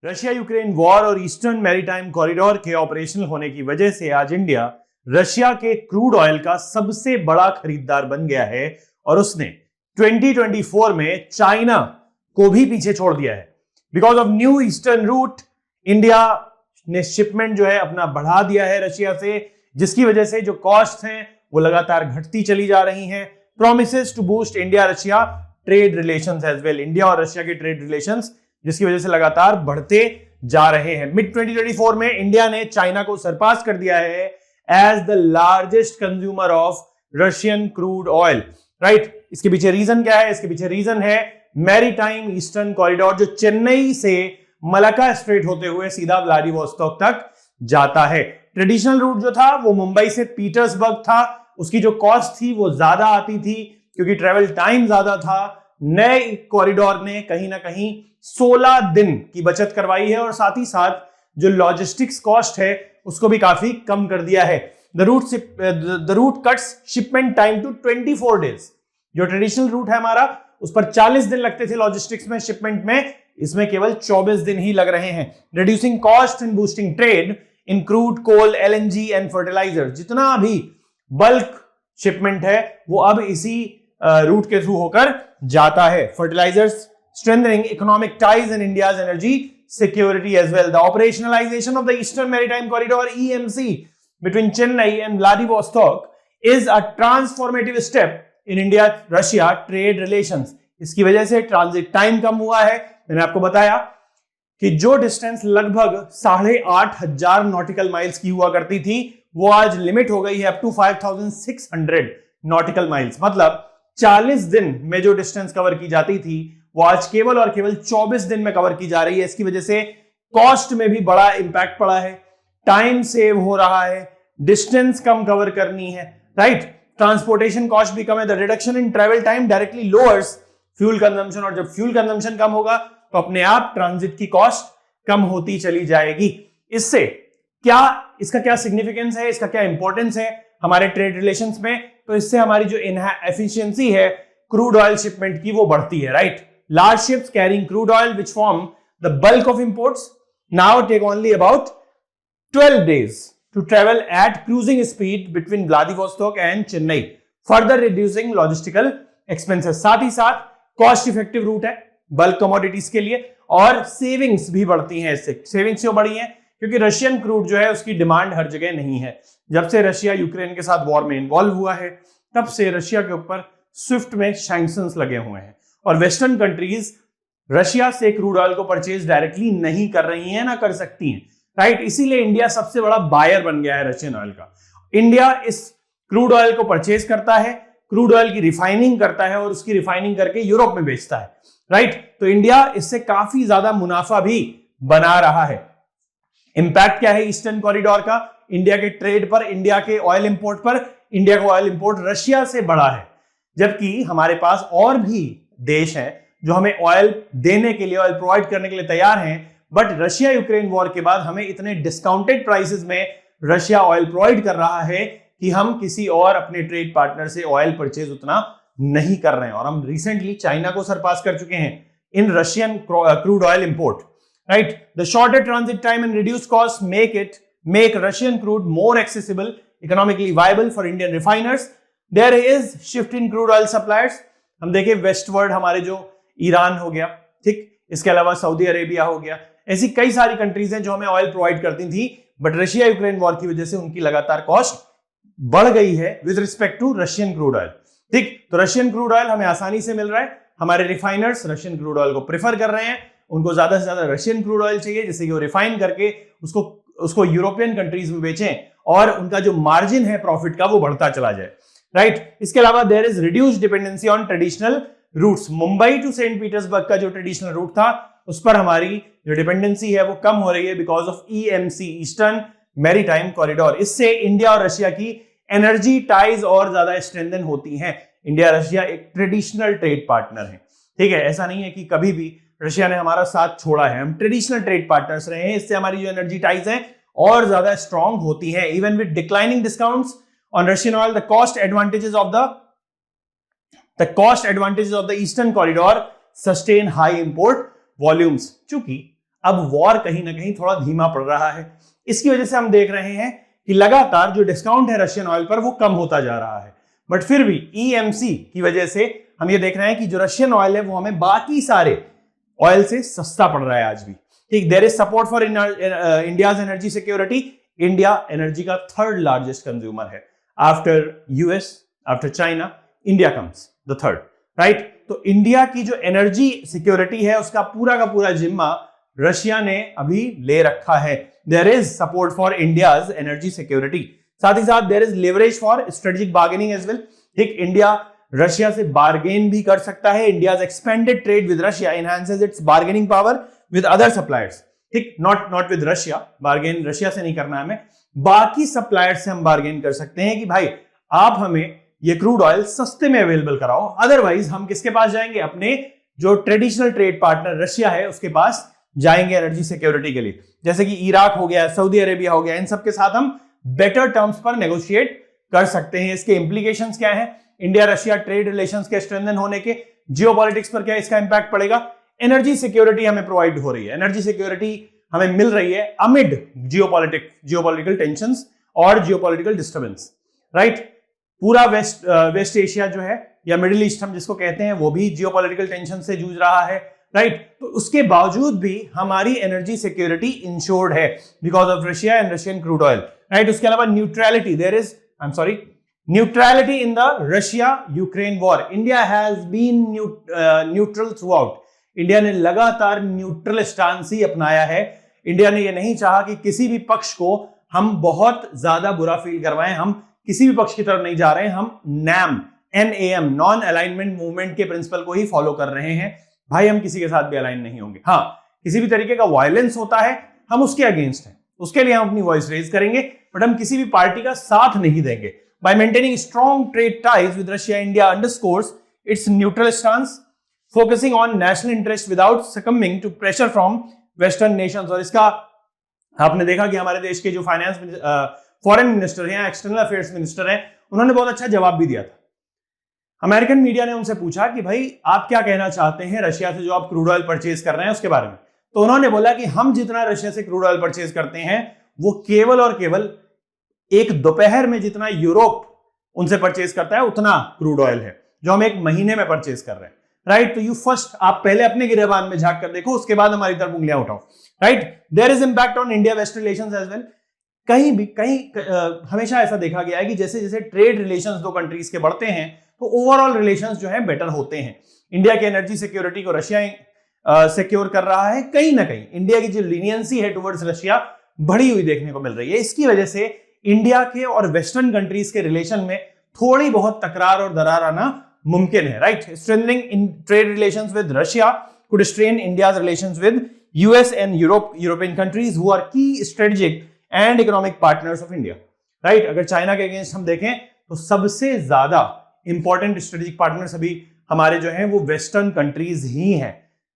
Russia Ukraine war और eastern Maritime corridor के operational होने की वजह से आज इंडिया रशिया के क्रूड ऑयल का सबसे बड़ा खरीदार बन गया है और उसने 2024 में चाइना को भी पीछे छोड़ दिया है। Because of new eastern route India ने शिपमेंट जो है अपना बढ़ा दिया है रशिया से, जिसकी वजह से जो कॉस्ट हैं वो लगातार घटती चली जा रही हैं। Promises to boost India Russia trade relations as well, India और रशिया के ट्रेड रिलेशंस जिसकी वजह से लगातार बढ़ते जा रहे हैं। मिड 2024 में इंडिया ने चाइना को सरपास कर दिया है as the largest consumer of Russian crude oil. Right, इसके पीछे रीजन क्या है? इसके पीछे रीजन है मैरीटाइम ईस्टर्न कॉरिडोर, जो चेन्नई से मलाक्का स्ट्रेट होते हुए सीधा व्लादिवोस्तोक तक जाता है। ट्रेडिशनल रूट जो था वो मुंबई से पीटर्सबर्ग था, उसकी जो कॉस्ट थी वो ज्यादा आती थी क्योंकि ट्रेवल टाइम ज्यादा था। नए कॉरिडोर ने कहीं ना कहीं 16 दिन की बचत करवाई है और साथ ही साथ जो लॉजिस्टिक्स कॉस्ट है उसको भी काफी कम कर दिया है। The route cuts shipment time to 24 days. जो ट्रेडिशनल रूट है हमारा उस पर 40 दिन लगते थे लॉजिस्टिक्स में, शिपमेंट में, इसमें केवल 24 दिन ही लग रहे हैं। Reducing cost and boosting trade in crude, coal, LNG and fertiliser. जितना भी बल्क शिपमेंट है वो अब इसी रूट के थ्रू होकर जाता है। Fertilisers strengthening economic ties in India's energy security as well. The operationalization of the Eastern Maritime Corridor (EMC) between Chennai and Vladivostok is a transformative step in India-Russia trade relations. इसकी वजह से transit time कम हुआ है। मैंने आपको बताया कि जो डिस्टेंस लगभग 8,500 नॉटिकल माइल्स की हुआ करती थी वो आज लिमिट हो गई है अप टू 5,600 नॉटिकल माइल्स। मतलब 40 दिन में जो डिस्टेंस कवर की जाती थी वो आज केवल और केवल 24 दिन में कवर की जा रही है। इसकी वजह से कॉस्ट में भी बड़ा इंपैक्ट पड़ा है, टाइम सेव हो रहा है, डिस्टेंस कम कवर करनी है। राइट, ट्रांसपोर्टेशन कॉस्ट भी कम है। The reduction in travel time directly lowers fuel consumption, और जब फ्यूल कंजम्पशन कम होगा तो अपने आप ट्रांजिट की कॉस्ट कम होती चली जाएगी। इससे इसका क्या सिग्निफिकेंस है, इसका क्या इंपॉर्टेंस है हमारे ट्रेड रिलेशंस में? तो इससे हमारी जो एफिशिएंसी है क्रूड ऑयल शिपमेंट की वो बढ़ती है। Right, large ships carrying crude oil which form the bulk of imports now take only about 12 days to travel at cruising speed between Vladivostok and Chennai, further reducing logistical expenses. साथ ही साथ cost effective route है bulk commodities के लिए और savings भी बढ़ती हैं। इससे सेविंग्स क्यों बढ़ी हैं? क्योंकि रशियन क्रूड जो है उसकी डिमांड हर जगह नहीं है। जब से रशिया यूक्रेन के साथ वॉर में इन्वॉल्व हुआ है तब से रशिया के ऊपर स्विफ्ट में सैंक्शंस लगे हुए हैं और वेस्टर्न कंट्रीज रशिया से क्रूड ऑयल को परचेज डायरेक्टली नहीं कर रही हैं, ना कर सकती हैं। राइट, इसीलिए इंडिया सबसे बड़ा बायर बन गया है रशियन ऑयल का। इंडिया इस क्रूड ऑयल को परचेज करता है, क्रूड ऑयल की रिफाइनिंग करता है और उसकी रिफाइनिंग करके यूरोप में बेचता है। राइट, तो इंडिया इससे काफी ज्यादा मुनाफा भी बना रहा है। इंपैक्ट क्या है ईस्टर्न कॉरिडोर का इंडिया के ट्रेड पर, इंडिया के ऑयल इंपोर्ट पर? इंडिया का ऑयल इंपोर्ट रशिया से बढ़ा है, जबकि हमारे पास और भी देश हैं जो हमें ऑयल देने के लिए, ऑयल प्रोवाइड करने के लिए तैयार हैं, बट रशिया यूक्रेन वॉर के बाद हमें इतने डिस्काउंटेड प्राइसेस में रशिया ऑयल प्रोवाइड कर रहा है कि हम किसी और अपने ट्रेड पार्टनर से ऑयल परचेज उतना नहीं कर रहे हैं। और हम रिसेंटली चाइना को सरपास कर चुके हैं in Russian crude oil import. Right, the shorter transit time and reduce cost make Russian crude more accessible, economically viable for Indian refiners. There is shift in crude oil suppliers. हम देखें westward, हमारे जो Iran हो गया, ठीक, इसके अलावा Saudi Arabia हो गया, ऐसी कई सारी कंट्रीज हैं जो हमें ऑयल प्रोवाइड करती थी, बट रशिया यूक्रेन वॉर की वजह से उनकी लगातार कॉस्ट बढ़ गई है with respect to Russian crude oil. ठीक, तो रशियन क्रूड ऑयल हमें आसानी से मिल रहा है, हमारे रिफाइनर्स रशियन क्रूड ऑयल को प्रेफर कर रहे हैं, उनको ज्यादा से ज्यादा रशियन क्रूड ऑयल चाहिए जिससे कि वो रिफाइन करके उसको यूरोपियन कंट्रीज में बेचें और उनका जो मार्जिन है प्रॉफिट का वो बढ़ता चला जाए। राइट, इसके अलावा there is reduced dependency on traditional routes. Mumbai to Saint Petersburg का जो ट्रेडिशनल रूट था उस पर हमारी जो डिपेंडेंसी है वो कम हो रही है because of EMC, Eastern Maritime corridor. इससे इंडिया और रशिया की एनर्जी टाइज और ज्यादा स्ट्रेंथन होती हैं। इंडिया रशिया एक ट्रेडिशनल ट्रेड पार्टनर है। ठीक है, ऐसा नहीं है कि कभी भी रशिया ने हमारा साथ छोड़ा है, हम ट्रेडिशनल ट्रेड पार्टनर्स रहे हैं। इससे हमारी जो एनर्जी टाइज है और ज्यादा स्ट्रॉन्ग होती है। Even with declining discounts on Russian oil, the cost advantages of the Eastern Corridor sustain high import volumes. चूंकि अब वॉर कहीं ना कहीं थोड़ा धीमा पड़ रहा है। इसकी वजह से हम देख रहे हैं कि लगातार जो डिस्काउंट है रशियन ऑयल पर वो कम होता जा रहा है। बट फिर भी ईएमसी की वजह से हम ये देख रहे हैं कि जो रशियन ऑयल है वो हमें बाकी सारे ऑयल से सस्ता पड़ रहा है आज भी। ठीक, there is support for India's energy security. India energy का थर्ड लार्जेस्ट कंज्यूमर है, after US, after China, India comes the third, right. तो इंडिया की जो एनर्जी सिक्योरिटी है उसका पूरा का पूरा जिम्मा रशिया ने अभी ले रखा है। There is support for India's energy security, साथ ही साथ there is leverage for strategic bargaining as well. ठीक, इंडिया रशिया से बार्गेन भी कर सकता है। India's expanded trade with Russia enhances its bargaining power with other suppliers. ठीक, not with Russia, bargain Russia से नहीं करना है हमें, बाकी सप्लायर्स से हम बार्गेन कर सकते हैं कि भाई आप हमें ये क्रूड ऑयल सस्ते में अवेलेबल कराओ। अदरवाइज हम किसके पास जाएंगे? अपने जो ट्रेडिशनल ट्रेड पार्टनर रशिया है उसके पास जाएंगे एनर्जी सिक्योरिटी के लिए, जैसे कि इराक हो गया, सऊदी अरेबिया हो गया। इन सब के साथ हम बेटर टर्म्स पर नेगोशिएट कर सकते हैं। इसके इंप्लीकेशंस क्या हैं? इंडिया रशिया ट्रेड रिलेशंस के स्ट्रेंथन होने के, जियोपॉलिटिक्स पर क्या इसका इंपैक्ट पड़ेगा? एनर्जी सिक्योरिटी हमें प्रोवाइड हो रही है, एनर्जी सिक्योरिटी हमें मिल रही है अमिड जियोपॉलिटिकल टेंशंस और जियोपॉलिटिकल डिस्टर्बेंस, राइट। पूरा वेस्ट एशिया जो है या मिडिल ईस्ट हम जिसको कहते हैं वो भी जियोपॉलिटिकल टेंशन से जूझ रहा है, राइट। तो उसके बावजूद भी हमारी एनर्जी सिक्योरिटी इंश्योर्ड है because of Russia and Russian crude oil, right. उसके अलावा neutrality, there is neutrality in the Russia Ukraine war. India has been neutral throughout. India ने लगातार न्यूट्रल स्टांस ही अपनाया है। इंडिया ने यह नहीं चाहा कि किसी भी पक्ष को हम बहुत ज्यादा बुरा फील करवाएं। हम किसी भी पक्ष की तरफ नहीं जा रहे हैं, हम NAM नॉन अलाइनमेंट मूवमेंट के प्रिंसिपल को ही फॉलो कर रहे हैं। भाई हम किसी के साथ भी अलाइन नहीं होंगे। हाँ, किसी भी तरीके का वायलेंस होता है हम उसके अगेंस्ट हैं, उसके लिए हम अपनी वॉइस रेज करेंगे, बट हम किसी भी पार्टी का साथ नहीं देंगे। By maintaining strong trade ties with Russia, India underscores its neutral stance, focusing on national interest without succumbing to pressure from western nations. और इसका आपने देखा कि हमारे देश के जो फॉरेन मिनिस्टर हैं, एक्सटर्नल अफेयर्स मिनिस्टर हैं, उन्होंने बहुत अच्छा जवाब भी दिया था। अमेरिकन मीडिया ने उनसे पूछा कि भाई आप क्या कहना चाहते हैं रशिया से जो आप क्रूड ऑयल परचेज कर रहे हैं उसके बारे में। तो उन्होंने बोला कि हम जितना रशिया से क्रूड ऑयल परचेज करते हैं वो केवल और केवल एक दोपहर में जितना यूरोप उनसे परचेज करता है उतना क्रूड ऑयल है जो हम एक महीने में परचेज कर रहे हैं, राइट। तो यू फर्स्ट, आप पहले अपने गिरेबान में झांक कर देखो, उसके बाद हमारी तरफ उंगलियां उठाओ, right. There is impact on India west relations as well. हमेशा ऐसा देखा गया है कि जैसे जैसे ट्रेड रिलेशंस दो कंट्रीज के बढ़ते हैं तो ओवरऑल रिलेशंस जो है बेटर होते हैं। इंडिया की एनर्जी सिक्योरिटी को रशिया सिक्योर कर रहा है। कहीं ना कहीं इंडिया की जो लीनियंसी है टुवर्ड्स रशिया बढ़ी हुई देखने को मिल रही है। इसकी वजह से इंडिया के और वेस्टर्न कंट्रीज के रिलेशन में थोड़ी बहुत तकरार और दरार आना मुमकिन है, right. Strengthening in trade relations with Russia could strain India's relations with US and European countries who are key strategic and economic partners of India, right. अगर चाइना के अगेंस्ट हम देखें तो सबसे ज्यादा इंपॉर्टेंट स्ट्रेटेजिक पार्टनर्स अभी हमारे जो हैं वो वेस्टर्न कंट्रीज ही हैं।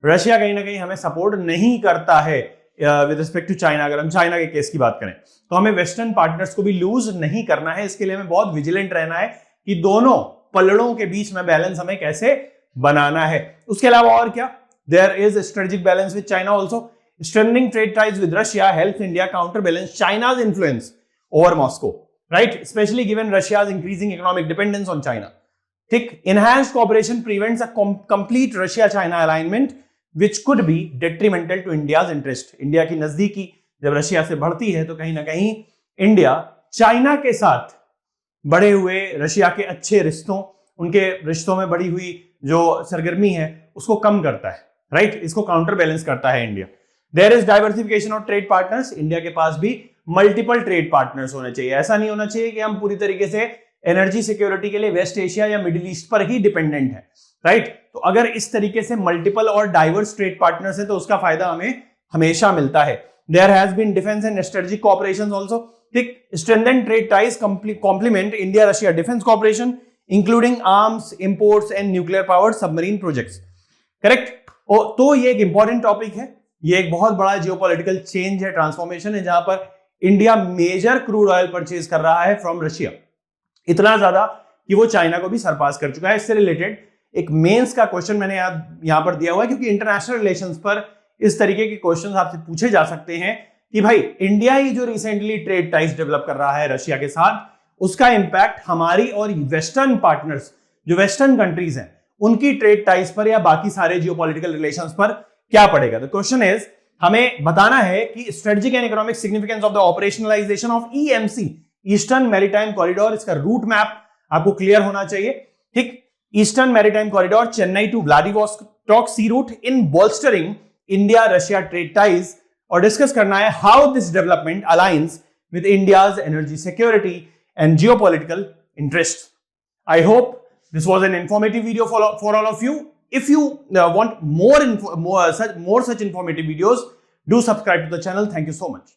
रशिया कहीं ना कहीं हमें सपोर्ट नहीं करता है विद रिस्पेक्ट टू चाइना। अगर हम चाइना के केस की बात करें तो हमें वेस्टर्न पार्टनर्स को भी लूज नहीं करना है। इसके लिए हमें बहुत विजिलेंट रहना है कि दोनों पलड़ों के बीच में बैलेंस हमें कैसे बनाना है। उसके अलावा और क्या, there is strategic balance with China also. Strengthening trade ties with Russia helps India counter balance China's influence over Moscow, right, especially given Russia's increasing economic dependence on China. ठीक, enhanced cooperation prevents a complete Russia-China alignment, which could be detrimental to India's interest. India की नजदीकी जब Russia से बढ़ती है तो कहीं ना कहीं इंडिया चाइना के साथ बढ़े हुए रशिया के अच्छे रिश्तों, उनके रिश्तों में बढ़ी हुई जो सरगर्मी है उसको कम करता है, राइट। इसको काउंटर बैलेंस करता है India. There is diversification of trade partners. India के पास भी मल्टीपल ट्रेड पार्टनर्स होने चाहिए। ऐसा नहीं होना चाहिए कि हम पूरी तरीके से एनर्जी सिक्योरिटी के लिए वेस्ट एशिया या मिडिल ईस्ट पर ही डिपेंडेंट है, राइट। तो अगर इस तरीके से मल्टीपल और डाइवर्स ट्रेड पार्टनर्स है तो उसका फायदा हमें हमेशा मिलता है। There has been defence and strategic cooperation also. ठीक, strengthen trade ties complement India Russia defence cooperation including arms imports and nuclear powered submarine projects, correct. तो ये एक इंपॉर्टेंट टॉपिक है, ये एक बहुत बड़ा जियोपॉलिटिकल चेंज है, ट्रांसफॉर्मेशन है, जहां पर India major crude oil purchase कर रहा है फ्रॉम रशिया, इतना ज्यादा कि वो चाइना को भी सरपास कर चुका है। इससे रिलेटेड एक मेंस का क्वेश्चन मैंने यहां पर दिया हुआ है क्योंकि इंटरनेशनल रिलेशंस पर इस तरीके के क्वेश्चंस आपसे पूछे जा सकते हैं कि भाई इंडिया ही जो रिसेंटली ट्रेड टाइज डेवलप कर रहा है रशिया के साथ, उसका इंपैक्ट हमारी और वेस्टर्न पार्टनर्स जो वेस्टर्न कंट्रीज हैं उनकी ट्रेड टाइज पर या बाकी सारे जियोपॉलिटिकल रिलेशंस पर क्या पड़ेगा। द क्वेश्चन इज, हमें बताना है कि strategic and economic significance of the operationalisation of EMC, Eastern Maritime Corridor, इसका रूट मैप आपको क्लियर होना चाहिए। ठीक, Eastern Maritime Corridor Chennai to Vladivostok sea route in bolstering India Russia trade ties, और डिस्कस करना है how this development aligns with India's energy security and geopolitical interest. I hope this was an informative video for all of you. If you want more such informative videos, do subscribe to the channel. Thank you so much.